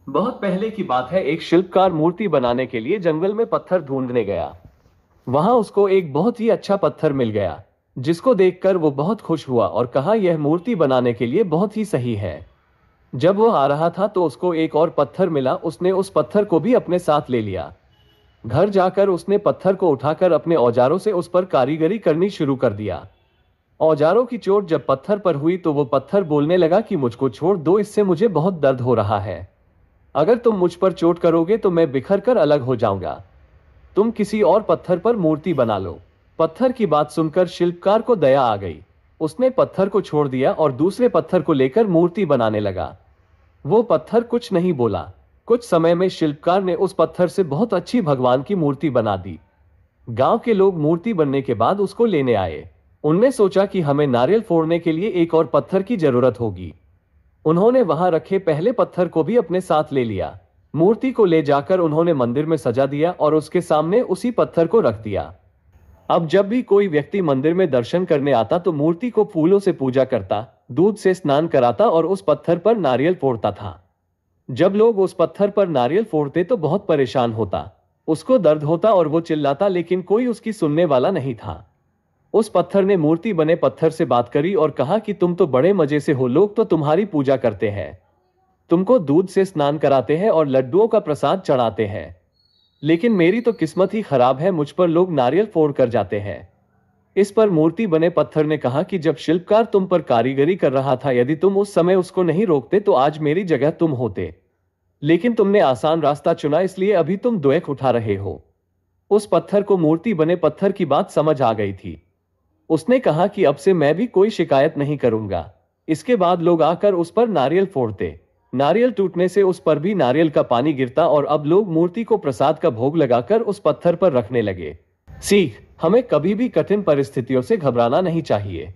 बहुत पहले की बात है, एक शिल्पकार मूर्ति बनाने के लिए जंगल में पत्थर ढूंढने गया। वहां उसको एक बहुत ही अच्छा पत्थर मिल गया, जिसको देखकर वो बहुत खुश हुआ और कहा यह मूर्ति बनाने के लिए बहुत ही सही है। जब वो आ रहा था तो उसको एक और पत्थर मिला, उसने उस पत्थर को भी अपने साथ ले लिया। घर जाकर उसने पत्थर को उठाकर अपने औजारों से उस पर कारीगरी करनी शुरू कर दिया। औजारों की चोट जब पत्थर पर हुई तो वो पत्थर बोलने लगा कि मुझको छोड़ दो, इससे मुझे बहुत दर्द हो रहा है। अगर तुम मुझ पर चोट करोगे तो मैं बिखर कर अलग हो जाऊंगा। तुम किसी और पत्थर पर मूर्ति बना लो। पत्थर की बात सुनकर शिल्पकार को दया आ गई। उसने पत्थर को छोड़ दिया और दूसरे पत्थर को लेकर मूर्ति बनाने लगा। वो पत्थर कुछ नहीं बोला। कुछ समय में शिल्पकार ने उस पत्थर से बहुत अच्छी भगवान की मूर्ति बना दी। गांव के लोग मूर्ति बनने के बाद उसको लेने आए। उनने सोचा कि हमें नारियल फोड़ने के लिए एक और पत्थर की जरूरत होगी। उन्होंने वहां रखे पहले पत्थर को भी अपने साथ ले लिया। मूर्ति को ले जाकर उन्होंने मंदिर में सजा दिया और उसके सामने उसी पत्थर को रख दिया। अब जब भी कोई व्यक्ति मंदिर में दर्शन करने आता तो मूर्ति को फूलों से पूजा करता, दूध से स्नान कराता और उस पत्थर पर नारियल फोड़ता था। जब लोग उस पत्थर पर नारियल फोड़ते तो बहुत परेशान होता। उसको दर्द होता और वो चिल्लाता, लेकिन कोई उसकी सुनने वाला नहीं था। उस पत्थर ने मूर्ति बने पत्थर से बात करी और कहा कि तुम तो बड़े मजे से हो, लोग तो तुम्हारी पूजा करते हैं, तुमको दूध से स्नान कराते हैं और लड्डुओं का प्रसाद चढ़ाते हैं, लेकिन मेरी तो किस्मत ही खराब है, मुझ पर लोग नारियल फोड़ कर जाते हैं। इस पर मूर्ति बने पत्थर ने कहा कि जब शिल्पकार तुम पर कारीगरी कर रहा था, यदि तुम उस समय उसको नहीं रोकते तो आज मेरी जगह तुम होते, लेकिन तुमने आसान रास्ता चुना, इसलिए अभी तुम दुख उठा रहे हो। उस पत्थर को मूर्ति बने पत्थर की बात समझ आ गई थी। उसने कहा कि अब से मैं भी कोई शिकायत नहीं करूंगा। इसके बाद लोग आकर उस पर नारियल फोड़ते। नारियल टूटने से उस पर भी नारियल का पानी गिरता और अब लोग मूर्ति को प्रसाद का भोग लगाकर उस पत्थर पर रखने लगे। सीख, हमें कभी भी कठिन परिस्थितियों से घबराना नहीं चाहिए।